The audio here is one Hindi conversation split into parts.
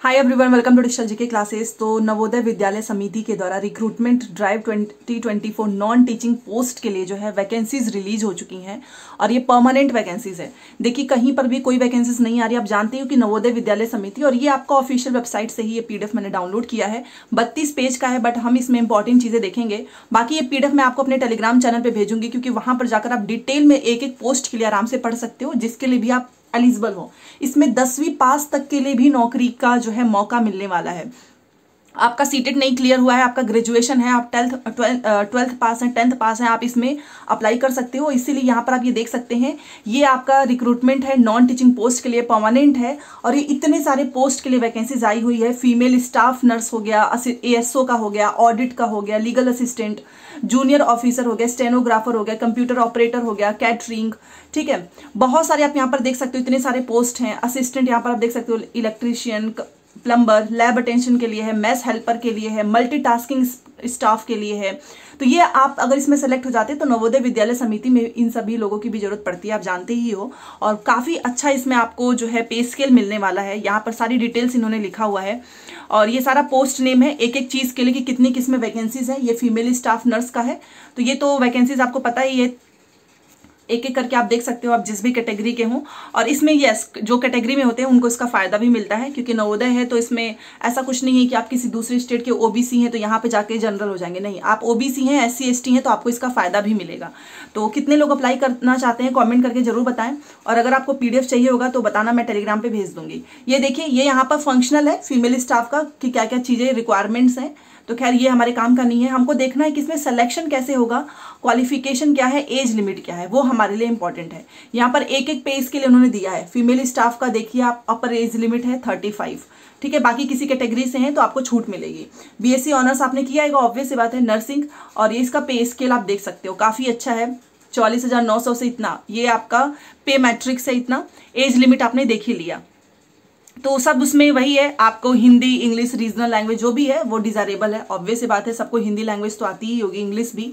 Hi everyone, welcome to digital GK classes. तो नवोदय विद्यालय समिति के द्वारा recruitment drive 2024 non teaching post के लिए जो है वैकेंसीज रिलीज हो चुकी हैं और ये परमानेंट वैकेंसीज है। देखिए कहीं पर भी कोई वैकेंसीज नहीं आ रही। आप जानते हो कि नवोदय विद्यालय समिति, और ये आपका ऑफिशियल वेबसाइट से ही ये पीडीएफ मैंने डाउनलोड किया है। 32 पेज का है, बट हम इसमें इंपॉर्टेंट चीजें देखेंगे। बाकी ये पीडीएफ मैं आपको अपने टेलीग्राम चैनल पर भेजूंगी, क्योंकि वहां पर जाकर आप डिटेल में एक एक पोस्ट के लिए आराम से पढ़ सकते हो, जिसके लिए भी आप एलिजिबल हो। इसमें 10वीं पास तक के लिए भी नौकरी का जो है मौका मिलने वाला है। आपका सीटेट नहीं क्लियर हुआ है, आपका ग्रेजुएशन है, आप ट्वेल्थ पास हैं, 10th पास हैं, आप इसमें अप्लाई कर सकते हो। इसीलिए यहाँ पर आप ये देख सकते हैं, ये आपका रिक्रूटमेंट है नॉन टीचिंग पोस्ट के लिए, परमानेंट है। और ये इतने सारे पोस्ट के लिए वैकेंसीज आई हुई है। फीमेल स्टाफ नर्स हो गया, एएसओ का हो गया, ऑडिट का हो गया, लीगल असिस्टेंट, जूनियर ऑफिसर हो गया, स्टेनोग्राफर हो गया, कंप्यूटर ऑपरेटर हो गया, कैटरिंग, ठीक है। बहुत सारे आप यहाँ पर देख सकते हो, इतने सारे पोस्ट हैं। असिस्टेंट यहाँ पर आप देख सकते हो, इलेक्ट्रीशियन, प्लम्बर, लैब अटेंशन के लिए है, मैस हेल्पर के लिए है, मल्टीटास्किंग स्टाफ के लिए है। तो ये आप अगर इसमें सेलेक्ट हो जाते हैं तो नवोदय विद्यालय समिति में इन सभी लोगों की भी जरूरत पड़ती है, आप जानते ही हो। और काफ़ी अच्छा इसमें आपको जो है पे स्केल मिलने वाला है। यहाँ पर सारी डिटेल्स इन्होंने लिखा हुआ है और ये सारा पोस्ट नेम है एक एक चीज़ के लिए कि कितनी किसमें वैकेंसीज है। ये फीमेल स्टाफ नर्स का है, तो ये तो वैकेंसीज आपको पता ही है, एक एक करके आप देख सकते हो, आप जिस भी कैटेगरी के हों। और इसमें यस, जो कैटेगरी में होते हैं उनको इसका फायदा भी मिलता है, क्योंकि नवोदय है तो इसमें ऐसा कुछ नहीं है कि आप किसी दूसरे स्टेट के ओबीसी हैं तो यहाँ पे जाके जनरल हो जाएंगे। नहीं, आप ओबीसी हैं, एससी एसटी हैं, तो आपको इसका फायदा भी मिलेगा। तो कितने लोग अप्लाई करना चाहते हैं कॉमेंट करके जरूर बताएं। और अगर आपको पीडीएफ चाहिए होगा तो बताना, मैं टेलीग्राम पे भेज दूंगी। ये देखिए, ये यहाँ पर फंक्शनल है फीमेल स्टाफ का कि क्या क्या चीजें रिक्वायरमेंट्स हैं। तो खैर ये हमारे काम का नहीं है, हमको देखना है कि इसमें सिलेक्शन कैसे होगा, क्वालिफिकेशन क्या है, एज लिमिट क्या है, वो हमारे लिए इंपॉर्टेंट है। यहाँ पर एक एक पेज के लिए उन्होंने दिया है। फीमेल स्टाफ का देखिए आप, अपर एज लिमिट है 35, ठीक है। बाकी किसी कैटेगरी से हैं तो आपको छूट मिलेगी। बीएससी ऑनर्स आपने किया है, ऑब्वियस सी बात है, नर्सिंग। और ये इसका पे स्केल आप देख सकते हो, काफी अच्छा है। 44,900 से इतना, ये आपका पे मैट्रिक्स है इतना। एज लिमिट आपने देख ही लिया, तो सब उसमें वही है। आपको हिंदी, इंग्लिश, रीजनल लैंग्वेज जो भी है वो डिजायरेबल है। ऑब्वियस सी बात है, सबको हिंदी लैंग्वेज तो आती ही होगी, इंग्लिश भी।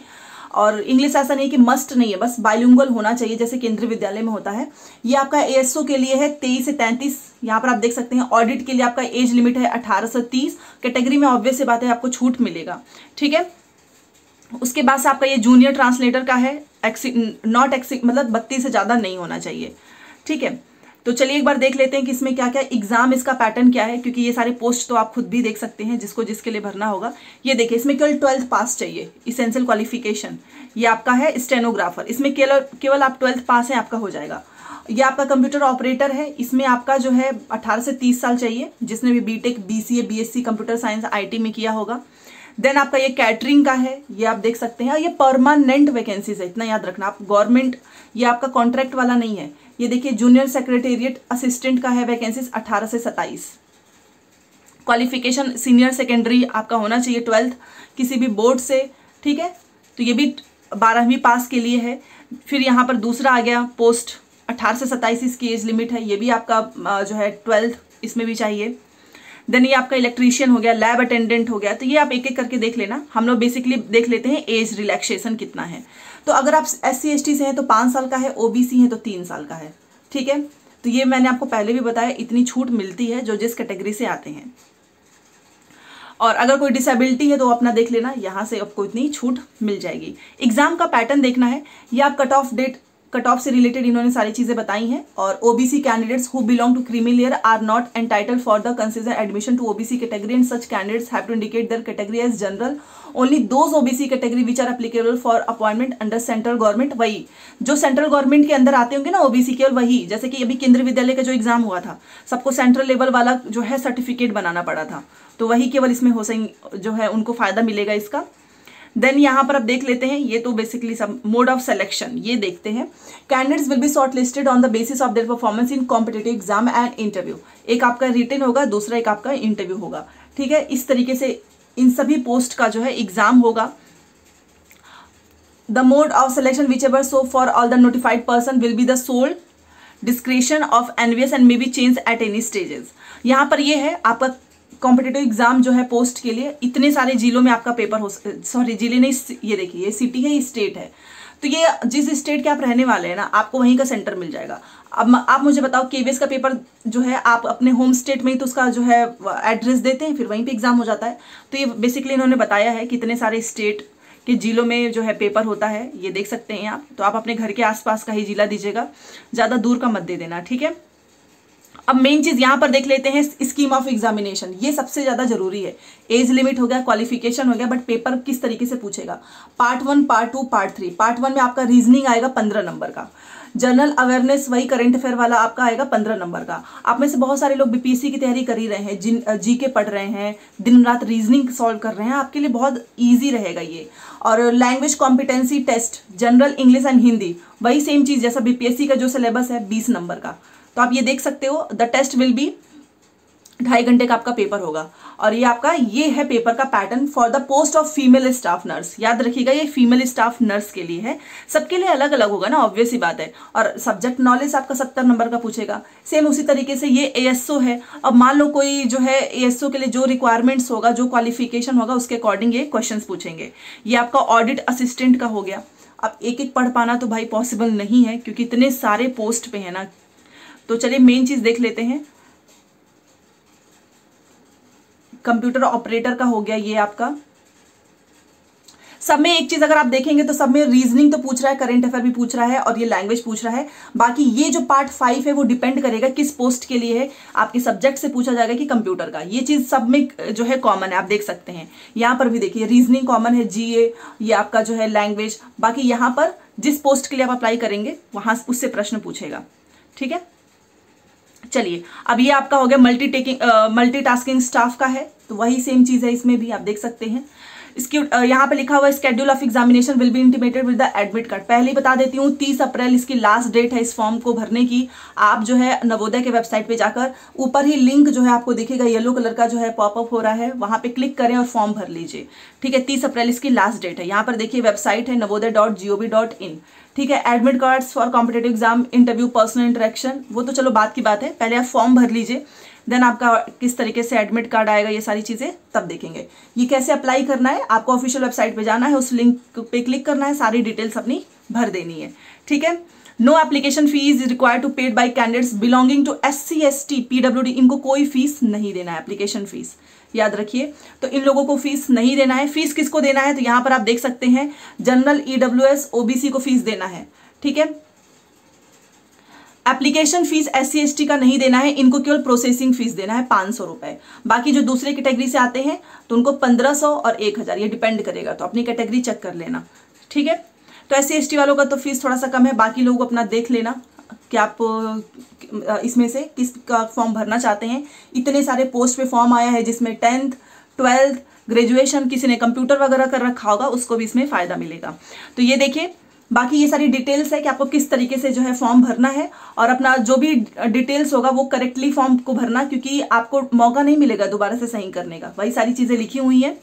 और इंग्लिश ऐसा नहीं कि मस्ट नहीं है, बस बाइलिंगुअल होना चाहिए, जैसे केंद्रीय विद्यालय में होता है। ये आपका एएसओ के लिए है 23 से 33, यहाँ पर आप देख सकते हैं। ऑडिट के लिए आपका एज लिमिट है 18 से 30। कैटेगरी में ऑब्वियस सी बात है आपको छूट मिलेगा, ठीक है। उसके बाद से आपका ये जूनियर ट्रांसलेटर का है, नॉट एक्सी, मतलब 32 से ज्यादा नहीं होना चाहिए, ठीक है। तो चलिए एक बार देख लेते हैं कि इसमें क्या क्या एग्जाम, इसका पैटर्न क्या है, क्योंकि ये सारे पोस्ट तो आप खुद भी देख सकते हैं जिसको जिसके लिए भरना होगा। ये देखिए, इसमें केवल 12th पास चाहिए, इसेंशियल क्वालिफिकेशन। ये आपका है स्टेनोग्राफर, इसमें केवल आप 12th पास है, आपका हो जाएगा। ये आपका कंप्यूटर ऑपरेटर है, इसमें आपका जो है 18 से 30 साल चाहिए, जिसने भी BTech, BCA, BSc computer science, IT में किया होगा। देन आपका ये कैटरिंग का है, ये आप देख सकते हैं। ये परमानेंट वैकेंसीज है, इतना याद रखना आप। गवर्नमेंट, ये आपका कॉन्ट्रैक्ट वाला नहीं है। ये देखिए, जूनियर सेक्रेटेरिएट असिस्टेंट का है वैकेंसीज 18 से 27। क्वालिफिकेशन सीनियर सेकेंडरी आपका होना चाहिए 12th किसी भी बोर्ड से, ठीक है। तो ये भी 12वीं पास के लिए है। फिर यहाँ पर दूसरा आ गया पोस्ट, 18 से 27 इसकी एज लिमिट है। ये भी आपका जो है 12th इसमें भी चाहिए। देन ये आपका इलेक्ट्रीशियन हो गया, लैब अटेंडेंट हो गया। तो ये आप एक एक करके देख लेना। हम लोग बेसिकली देख लेते हैं एज रिलैक्सेशन कितना है। तो अगर आप एससी एसटी से हैं तो 5 साल का है, ओबीसी हैं तो 3 साल का है, ठीक है। तो ये मैंने आपको पहले भी बताया, इतनी छूट मिलती है जो जिस कैटेगरी से आते हैं। और अगर कोई डिसेबिलिटी है तो अपना देख लेना, यहाँ से आपको इतनी छूट मिल जाएगी। एग्जाम का पैटर्न देखना है, ये आप कट ऑफ से रिलेटेड इन्होंने सारी चीजें बताई हैं। और OBC candidates who belong to creamy layer are not entitled for the consider admission to OBC category and such candidates have to indicate their category as general. Only those OBC category which are applicable for appointment under central government. वही जो सेंट्रल गवर्नमेंट के अंदर आते होंगे ना ओबीसी, केवल वही। जैसे कि अभी केंद्रीय विद्यालय का जो एग्जाम हुआ था, सबको सेंट्रल लेवल वाला जो है सर्टिफिकेट बनाना पड़ा था, तो वही केवल इसमें हो सही जो है उनको फायदा मिलेगा इसका। देन यहाँ पर आप देख लेते हैं, ये तो बेसिकली सब मोड ऑफ सिलेक्शन ये देखते हैं। Candidates will be short listed on the basis of their performance in competitive exam and interview. एक आपका रिटन होगा, दूसरा एक आपका इंटरव्यू होगा, ठीक है। इस तरीके से इन सभी पोस्ट का जो है एग्जाम होगा। The mode of selection whichever so for all the notified person will be the sole description of NVS and may be change at any stages. यहाँ पर ये है आपका कॉम्पिटिटिव एग्जाम जो है पोस्ट के लिए, इतने सारे जिलों में आपका पेपर हो, सॉरी जिले नहीं, ये देखिए ये सिटी है, ये स्टेट है। तो ये जिस स्टेट के आप रहने वाले हैं ना, आपको वहीं का सेंटर मिल जाएगा। अब आप मुझे बताओ, केवीएस का पेपर जो है आप अपने होम स्टेट में ही तो उसका जो है एड्रेस देते हैं, फिर वहीं पे एग्जाम हो जाता है। तो ये बेसिकली इन्होंने बताया है कितने सारे स्टेट के जिलों में जो है पेपर होता है, ये देख सकते हैं आप। तो आप अपने घर के आसपास का ही जिला दीजिएगा, ज़्यादा दूर का मत दे देना, ठीक है। अब मेन चीज यहां पर देख लेते हैं, स्कीम ऑफ एग्जामिनेशन, ये सबसे ज्यादा जरूरी है। एज लिमिट हो गया, क्वालिफिकेशन हो गया, बट पेपर किस तरीके से पूछेगा। Part 1, part 2, part 3। पार्ट 1 में आपका रीजनिंग आएगा 15 नंबर का, जनरल अवेयरनेस वही करंट अफेयर वाला आपका आएगा 15 नंबर का। आप में से बहुत सारे लोग बीपीएससी की तैयारी कर ही रहे हैं, जिन जीके पढ़ रहे हैं, दिन रात रीजनिंग सॉल्व कर रहे हैं, आपके लिए बहुत ईजी रहेगा ये। और language competency test, general English and Hindi, वही सेम चीज जैसा बीपीएससी का जो सिलेबस है 20 नंबर का। तो आप ये देख सकते हो, द टेस्ट विल बी 2.5 घंटे का आपका पेपर होगा। और ये आपका ये है पेपर का pattern for the post of female staff nurse. याद रखिएगा, ये फीमेल स्टाफ नर्स के लिए है, सबके लिए अलग अलग होगा ना, ऑब्वियस ही बात है। और सब्जेक्ट नॉलेज आपका 70 नंबर का पूछेगा। सेम उसी तरीके से ये एएसओ है। अब मान लो कोई जो है एएसओ के लिए जो रिक्वायरमेंट्स होगा, जो क्वालिफिकेशन होगा, उसके अकॉर्डिंग ये क्वेश्चन पूछेंगे। ये आपका ऑडिट असिस्टेंट का हो गया। अब एक एक पढ़ पाना तो भाई पॉसिबल नहीं है, क्योंकि इतने सारे पोस्ट पे है ना। तो चलिए मेन चीज देख लेते हैं। कंप्यूटर ऑपरेटर का हो गया ये आपका। सब में एक चीज अगर आप देखेंगे तो सब में रीजनिंग तो पूछ रहा है, करंट अफेयर भी पूछ रहा है, और ये लैंग्वेज पूछ रहा है। बाकी ये जो पार्ट 5 है वो डिपेंड करेगा किस पोस्ट के लिए है, आपके सब्जेक्ट से पूछा जाएगा कि कंप्यूटर का। ये चीज सब में जो है कॉमन है, आप देख सकते हैं। यहाँ पर भी देखिए रीजनिंग कॉमन है, जीए, ये आपका जो है लैंग्वेज। बाकी यहाँ पर जिस पोस्ट के लिए आप अप्लाई करेंगे वहां उससे प्रश्न पूछेगा, ठीक है। चलिए, अब ये आपका हो गया मल्टीटास्किंग स्टाफ का है, तो वही सेम चीज है इसमें भी, आप देख सकते हैं। इसकी यहाँ पे लिखा हुआ है schedule of examination will be intimated with the admit card. पहले ही बता देती हूँ 30 अप्रैल इसकी लास्ट डेट है इस फॉर्म को भरने की। आप जो है नवोदय के वेबसाइट पे जाकर ऊपर ही लिंक जो है आपको दिखेगा, येलो कलर का जो है पॉपअप हो रहा है, वहां पे क्लिक करें और फॉर्म भर लीजिए, ठीक है। 30 अप्रैल इसकी लास्ट डेट है। यहाँ पर देखिए वेबसाइट है navodaya.gov.in, ठीक है। Admit cards for competitive exam, interview, personal interaction, वो तो चलो बात की बात है, पहले आप फॉर्म भर लीजिए, देन आपका किस तरीके से एडमिट कार्ड आएगा, ये सारी चीजें तब देखेंगे। ये कैसे अप्लाई करना है, आपको ऑफिशियल वेबसाइट पे जाना है, उस लिंक पे क्लिक करना है, सारी डिटेल्स अपनी भर देनी है, ठीक है। No application fee is required to paid by candidates belonging to SC ST PWD। इनको कोई फीस नहीं देना है, एप्लीकेशन फीस, याद रखिए। तो इन लोगों को फीस नहीं देना है। फीस किसको देना है, तो यहाँ पर आप देख सकते हैं जनरल, EWS, OBC को फीस देना है, ठीक है। एप्लीकेशन फीस SC ST का नहीं देना है, इनको केवल प्रोसेसिंग फीस देना है 500 रुपए। बाकी जो दूसरे कैटेगरी से आते हैं तो उनको 1500 और 1000, ये डिपेंड करेगा, तो अपनी कैटेगरी चेक कर लेना, ठीक है। तो SC ST वालों का तो फीस थोड़ा सा कम है, बाकी लोग अपना देख लेना कि आप इसमें से किसका फॉर्म भरना चाहते हैं। इतने सारे पोस्ट पे फॉर्म आया है, जिसमें 10th 12th ग्रेजुएशन, किसी ने कंप्यूटर वगैरह कर रखा होगा, उसको भी इसमें फायदा मिलेगा। तो ये देखिए, बाकी ये सारी डिटेल्स है कि आपको किस तरीके से जो है फॉर्म भरना है, और अपना जो भी डिटेल्स होगा वो करेक्टली फॉर्म को भरना, क्योंकि आपको मौका नहीं मिलेगा दोबारा से साइन करने का, वही सारी चीजें लिखी हुई हैं।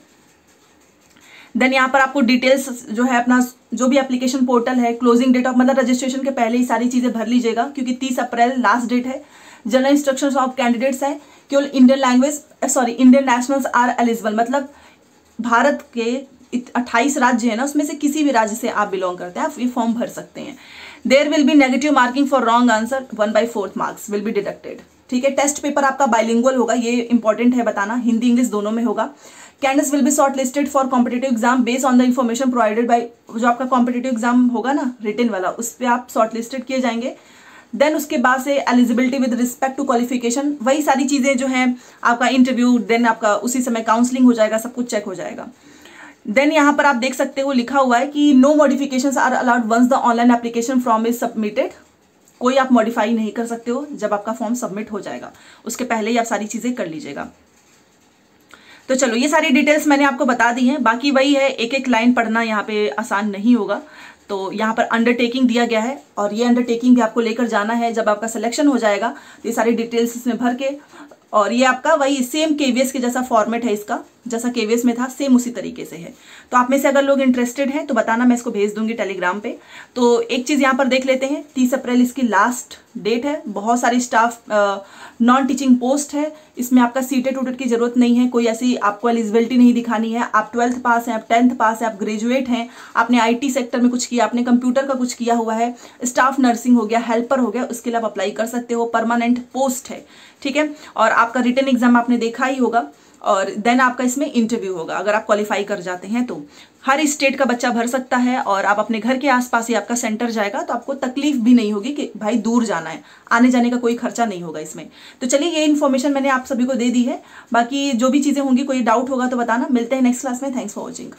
देन यहाँ पर आपको डिटेल्स जो है अपना जो भी एप्लीकेशन पोर्टल है, क्लोजिंग डेट ऑफ, मतलब रजिस्ट्रेशन के पहले ही सारी चीजें भर लीजिएगा, क्योंकि 30 अप्रैल लास्ट डेट है। जनरल इंस्ट्रक्शंस ऑफ कैंडिडेट्स है, केवल इंडियन नेशनल्स आर एलिजिबल, मतलब भारत के 28 राज्य है ना, उसमें से किसी भी राज्य से आप बिलोंग करते हैं, आप ये फॉर्म भर सकते हैं। There will be negative marking for wrong answer, 1/4 marks will be deducted, ठीक है। टेस्ट पेपर आपका बाइलिंगुअल होगा, ये इंपॉर्टेंट है बताना, हिंदी इंग्लिश दोनों में होगा। Candidates will be short listed for competitive exam based on the information provided by, जो आपका कॉम्पिटेटिव एग्जाम होगा ना रिटन वाला, उस पर आप शॉर्ट लिस्टेड किए जाएंगे। देन उसके बाद से eligibility with respect to qualification, वही सारी चीजें जो हैं, आपका इंटरव्यू, देन आपका उसी समय काउंसलिंग हो जाएगा, सब कुछ चेक हो जाएगा। देन यहाँ पर आप देख सकते हो लिखा हुआ है कि no modifications are allowed once the online application form is submitted. कोई आप मॉडिफाई नहीं कर सकते हो जब आपका फॉर्म सबमिट हो जाएगा, उसके पहले ही आप सारी चीजें कर लीजिएगा। तो चलो, ये सारी डिटेल्स मैंने आपको बता दी हैं। बाकी वही है, एक एक लाइन पढ़ना यहाँ पे आसान नहीं होगा। तो यहाँ पर अंडरटेकिंग दिया गया है, और ये अंडरटेकिंग भी आपको लेकर जाना है जब आपका सिलेक्शन हो जाएगा। तो ये सारी डिटेल्स इसमें भर के, और ये आपका वही सेम केवीएस के जैसा फॉर्मेट है इसका, जैसा केवीएस में था सेम उसी तरीके से है। तो आप में से अगर लोग इंटरेस्टेड हैं तो बताना, मैं इसको भेज दूंगी टेलीग्राम पे। तो एक चीज़ यहाँ पर देख लेते हैं, 30 अप्रैल इसकी लास्ट डेट है। बहुत सारी स्टाफ नॉन टीचिंग पोस्ट है, इसमें आपका सीटेट उटेट की जरूरत नहीं है, कोई ऐसी आपको एलिजिबिलिटी नहीं दिखानी है। आप 12th पास हैं, आप 10th पास हैं, आप ग्रेजुएट हैं, आपने IT सेक्टर में कुछ किया, आपने कंप्यूटर का कुछ किया हुआ है, स्टाफ नर्सिंग हो गया, हेल्पर हो गया, उसके लिए आप अप्लाई कर सकते हो। परमानेंट पोस्ट है, ठीक है। और आपका रिटन एग्जाम आपने देखा ही होगा, और देन आपका इसमें इंटरव्यू होगा अगर आप क्वालिफाई कर जाते हैं तो। हर स्टेट का बच्चा भर सकता है, और आप अपने घर के आसपास ही आपका सेंटर जाएगा, तो आपको तकलीफ भी नहीं होगी कि भाई दूर जाना है, आने जाने का कोई खर्चा नहीं होगा इसमें। तो चलिए, ये इन्फॉर्मेशन मैंने आप सभी को दे दी है। बाकी जो भी चीज़ें होंगी, कोई डाउट होगा तो बताना। मिलते हैं नेक्स्ट क्लास में। Thanks for watching.